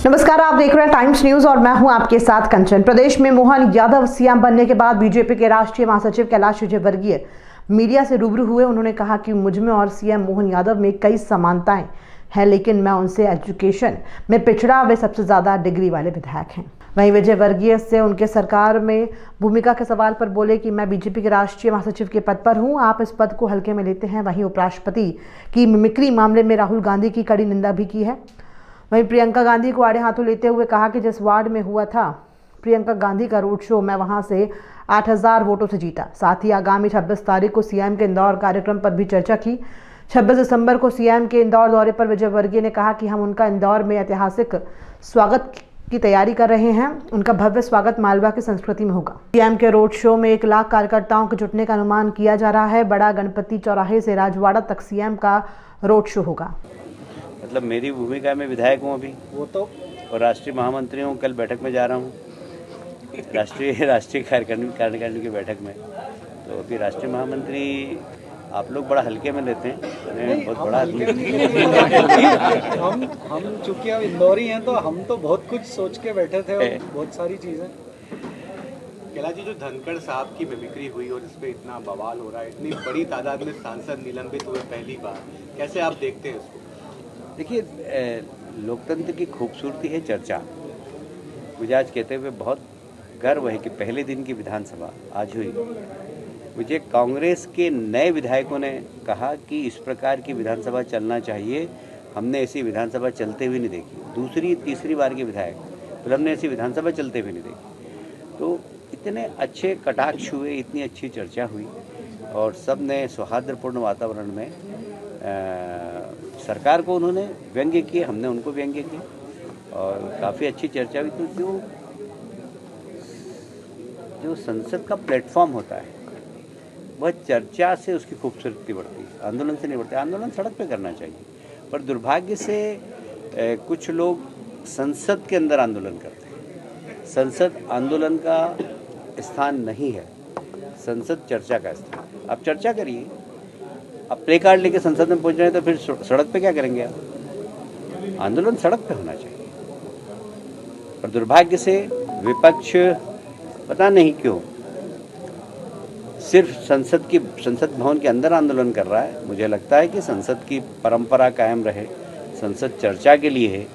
नमस्कार, आप देख रहे हैं टाइम्स न्यूज और मैं हूं आपके साथ कंचन। प्रदेश में मोहन यादव सीएम बनने के बाद बीजेपी के राष्ट्रीय महासचिव कैलाश विजयवर्गीय मीडिया से रूबरू हुए। उन्होंने कहा कि मुझमें और सीएम मोहन यादव में कई समानताएं हैं, लेकिन मैं उनसे एजुकेशन में पिछड़ा, वे सबसे ज्यादा डिग्री वाले विधायक हैं। वहीं विजयवर्गीय से उनके सरकार में भूमिका के सवाल पर बोले कि मैं बीजेपी के राष्ट्रीय महासचिव के पद पर हूं, आप इस पद को हल्के में लेते हैं। वहीं उपराष्ट्रपति की मिमिक्री मामले में राहुल गांधी की कड़ी निंदा भी की है। वहीं प्रियंका गांधी को आड़े हाथों लेते हुए कहा कि जिस वार्ड में हुआ था प्रियंका गांधी का रोड शो, मैं वहां से 8000 वोटों से जीता। साथ ही आगामी 26 तारीख को सीएम के इंदौर कार्यक्रम पर भी चर्चा की। 26 दिसंबर को सीएम के इंदौर दौरे पर विजयवर्गीय ने कहा कि हम उनका इंदौर में ऐतिहासिक स्वागत की तैयारी कर रहे हैं। उनका भव्य स्वागत मालवा की संस्कृति में होगा। सीएम के रोड शो में 1 लाख कार्यकर्ताओं के जुटने का अनुमान किया जा रहा है। बड़ा गणपति चौराहे से राजवाड़ा तक सीएम का रोड शो होगा। मतलब मेरी भूमिका में विधायक हूँ अभी, वो तो, और राष्ट्रीय महामंत्री हूँ। कल बैठक में जा रहा हूँ, राष्ट्रीय कार्यकारिणी की बैठक में। तो अभी राष्ट्रीय महामंत्री आप लोग बड़ा हल्के में लेते हैं, बहुत बड़ा हम चूंकि अब इंदौरी हैं तो हम तो बहुत कुछ सोच के बैठे थे और बहुत सारी चीजें। कैलाश जी, जो धनखड़ साहब की मिमिक्री हुई और इस पे इतना बवाल हो रहा है, इतनी बड़ी तादाद में सांसद निलंबित हुए पहली बार, कैसे आप देखते हैं इसको? देखिए, लोकतंत्र की खूबसूरती है चर्चा। मुझे आज कहते हुए बहुत गर्व है कि पहले दिन की विधानसभा आज हुई। मुझे कांग्रेस के नए विधायकों ने कहा कि इस प्रकार की विधानसभा चलना चाहिए। हमने ऐसी विधानसभा चलते हुए नहीं देखी। दूसरी तीसरी बार के विधायक, फिर हमने ऐसी विधानसभा चलते हुए नहीं देखी। तो इतने अच्छे कटाक्ष हुए, इतनी अच्छी चर्चा हुई और सब ने सौहार्दपूर्ण वातावरण में सरकार को उन्होंने व्यंग्य किए, हमने उनको व्यंग्य किए और काफ़ी अच्छी चर्चा हुई। तो जो संसद का प्लेटफॉर्म होता है वह चर्चा से उसकी खूबसूरती बढ़ती है, आंदोलन से नहीं बढ़ती। आंदोलन सड़क पे करना चाहिए, पर दुर्भाग्य से कुछ लोग संसद के अंदर आंदोलन करते हैं। संसद आंदोलन का स्थान नहीं है, संसद चर्चा का स्थान। आप चर्चा करिए। अब प्ले कार्ड लेके संसद में पहुंच रहे हैं तो फिर सड़क पे क्या करेंगे आप? आंदोलन सड़क पे होना चाहिए। पर दुर्भाग्य से विपक्ष पता नहीं क्यों सिर्फ संसद भवन के अंदर आंदोलन कर रहा है। मुझे लगता है कि संसद की परंपरा कायम रहे, संसद चर्चा के लिए है।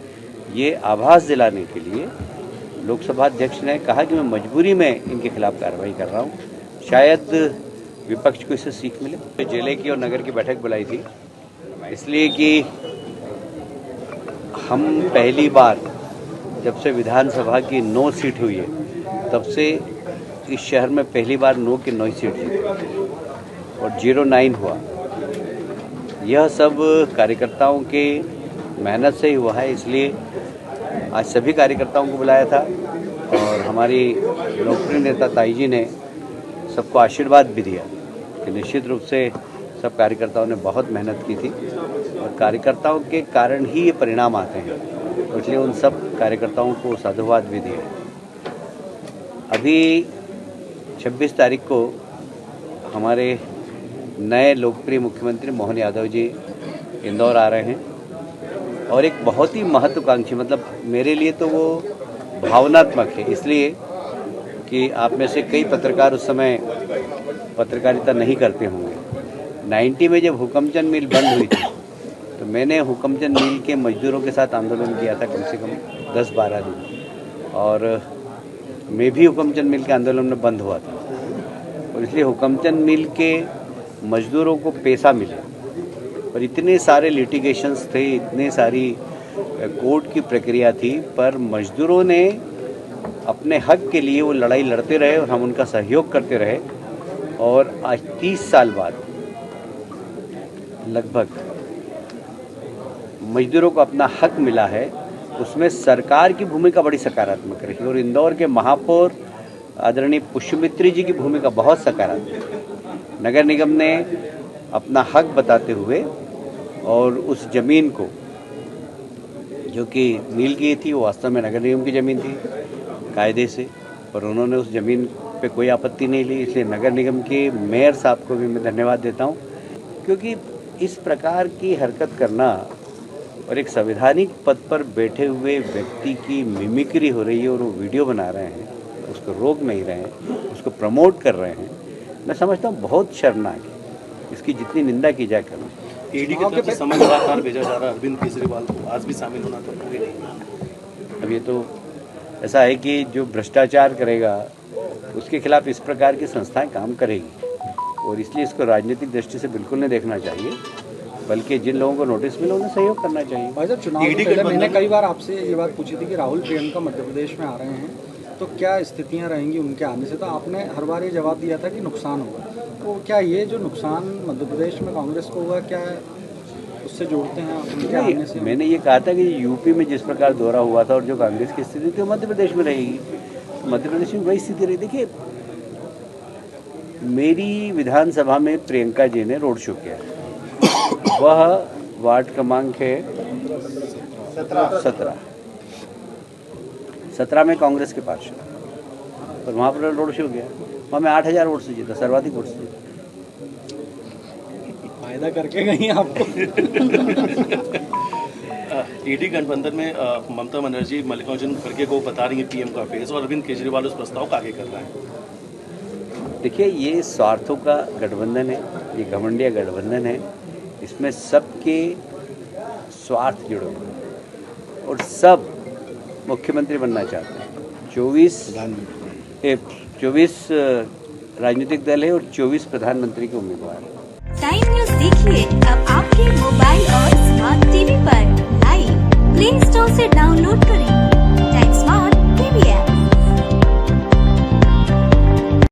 ये आभास दिलाने के लिए लोकसभा अध्यक्ष ने कहा कि मैं मजबूरी में इनके खिलाफ कार्रवाई कर रहा हूँ। शायद विपक्ष को इससे सीख मिले। जिले की और नगर की बैठक बुलाई थी इसलिए कि हम पहली बार जब से विधानसभा की 9 सीट हुई है तब से इस शहर में पहली बार 9 की 9 सीट जीती और 09 हुआ। यह सब कार्यकर्ताओं के मेहनत से ही हुआ है। इसलिए आज सभी कार्यकर्ताओं को बुलाया था और हमारी लोकप्रिय नेता ताई जी ने सबको आशीर्वाद भी दिया कि निश्चित रूप से सब कार्यकर्ताओं ने बहुत मेहनत की थी और कार्यकर्ताओं के कारण ही ये परिणाम आते हैं। इसलिए उन सब कार्यकर्ताओं को साधुवाद भी दिया। अभी 26 तारीख को हमारे नए लोकप्रिय मुख्यमंत्री मोहन यादव जी इंदौर आ रहे हैं और एक बहुत ही महत्वाकांक्षी, मतलब मेरे लिए तो वो भावनात्मक है, इसलिए कि आप में से कई पत्रकार उस समय पत्रकारिता नहीं करते होंगे। 90 में जब हुकमचंद मिल बंद हुई थी तो मैंने हुकमचंद मिल के मजदूरों के साथ आंदोलन किया था कम से कम 10-12 दिन और मैं भी हुकमचंद मिल के आंदोलन में बंद हुआ था और इसलिए हुकमचंद मिल के मजदूरों को पैसा मिले। पर इतने सारे लिटिगेशंस थे, इतने सारी कोर्ट की प्रक्रिया थी, पर मजदूरों ने अपने हक के लिए वो लड़ाई लड़ते रहे और हम उनका सहयोग करते रहे और आज 30 साल बाद लगभग मजदूरों को अपना हक मिला है। उसमें सरकार की भूमिका बड़ी सकारात्मक रही और इंदौर के महापौर आदरणीय पुष्यमित्री जी की भूमिका बहुत सकारात्मक। नगर निगम ने अपना हक बताते हुए और उस जमीन को जो कि मिल गई थी वो वास्तव में नगर निगम की ज़मीन थी कायदे से, पर उन्होंने उस ज़मीन पे कोई आपत्ति नहीं ली। इसलिए नगर निगम के मेयर साहब को भी मैं धन्यवाद देता हूँ, क्योंकि इस प्रकार की हरकत करना और एक संवैधानिक पद पर बैठे हुए व्यक्ति की मिमिक्री हो रही है और वो वीडियो बना रहे हैं, उसको रोक नहीं रहे हैं, उसको प्रमोट कर रहे हैं, मैं समझता हूँ बहुत शर्मनाक है। इसकी जितनी निंदा की जाए करें। ईडी की तरफ से समन लगातार भेजा जा रहा है अरविंद केजरीवाल को, आज भी शामिल होना था पूरी नहीं। अब ये तो ऐसा है कि जो भ्रष्टाचार करेगा उसके खिलाफ इस प्रकार की संस्थाएं काम करेगी, और इसलिए इसको राजनीतिक दृष्टि से बिल्कुल नहीं देखना चाहिए, बल्कि जिन लोगों को नोटिस मिला उन्हें सहयोग करना चाहिए। भाई साहब, चुनाव से पहले मैंने कई बार आपसे ये बात पूछी थी कि राहुल प्रियंका मध्य प्रदेश में आ रहे हैं तो क्या स्थितियां रहेंगी उनके आने से, तो आपने हर बार ये जवाब दिया था कि नुकसान होगा। तो क्या ये जो नुकसान मध्य प्रदेश में कांग्रेस को हुआ, क्या उससे जोड़ते हैं आप उनके आने से? मैंने ये कहा था कि यूपी में जिस प्रकार दौरा हुआ था और जो कांग्रेस की स्थिति थी वो मध्य प्रदेश में रहेगी, मध्य प्रदेश में वही स्थिति रही। देखिए, मेरी विधानसभा में प्रियंका जी ने रोड शो किया, वह वार्ड क्रमांक है 17 में कांग्रेस के पास, और वहाँ पर रोड शो किया, वहाँ मैं 8000 वोट से जीता, सर्वाधिक वोट से जीता। फायदा करके गई आपको। ईडी गठबंधन में ममता बनर्जी मल्लिकार्जुन खड़गे को बता रही है पीएम का फेस, और अरविंद केजरीवाल उस प्रस्ताव को आगे कर रहा है। देखिए, ये स्वार्थों का गठबंधन है, ये घमंडिया गठबंधन है, इसमें सबके स्वार्थ जुड़े हुए हैं और सब मुख्यमंत्री बनना चाहते हैं। 24 राजनीतिक दल है और 24 प्रधानमंत्री के उम्मीदवार हैं। टाइम न्यूज देखिए अब आपके मोबाइल और स्मार्ट टीवी पर लाइव प्ले स्टोर से डाउनलोड करें टाइम स्मार्ट टीवी ऐप।